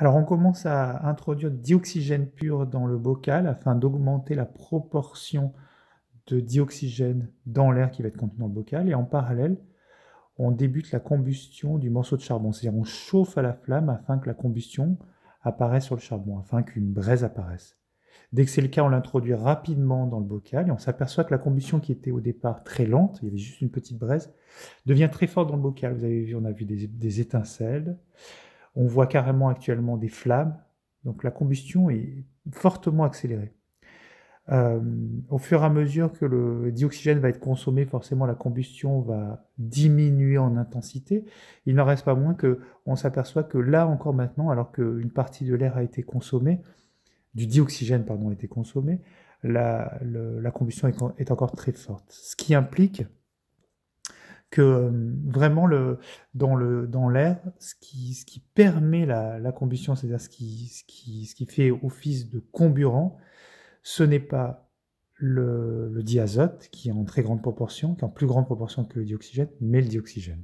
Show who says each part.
Speaker 1: Alors on commence à introduire du dioxygène pur dans le bocal afin d'augmenter la proportion de dioxygène dans l'air qui va être contenu dans le bocal. Et en parallèle, on débute la combustion du morceau de charbon. C'est-à-dire on chauffe à la flamme afin que la combustion apparaisse sur le charbon, afin qu'une braise apparaisse. Dès que c'est le cas, on l'introduit rapidement dans le bocal et on s'aperçoit que la combustion qui était au départ très lente, il y avait juste une petite braise, devient très forte dans le bocal. Vous avez vu, on a vu des étincelles, on voit carrément actuellement des flammes, donc la combustion est fortement accélérée. Euh, Au fur et à mesure que le dioxygène va être consommé, forcément la combustion va diminuer en intensité. Il n'en reste pas moins que on s'aperçoit que là encore maintenant, alors qu'une partie de l'air a été consommée, du dioxygène pardon, a été consommé, la combustion est encore très forte. Ce qui implique que vraiment dans l'air, ce qui permet la combustion, c'est-à-dire ce qui fait office de comburant, ce n'est pas le diazote qui est en très grande proportion, qui est en plus grande proportion que le dioxygène, mais le dioxygène.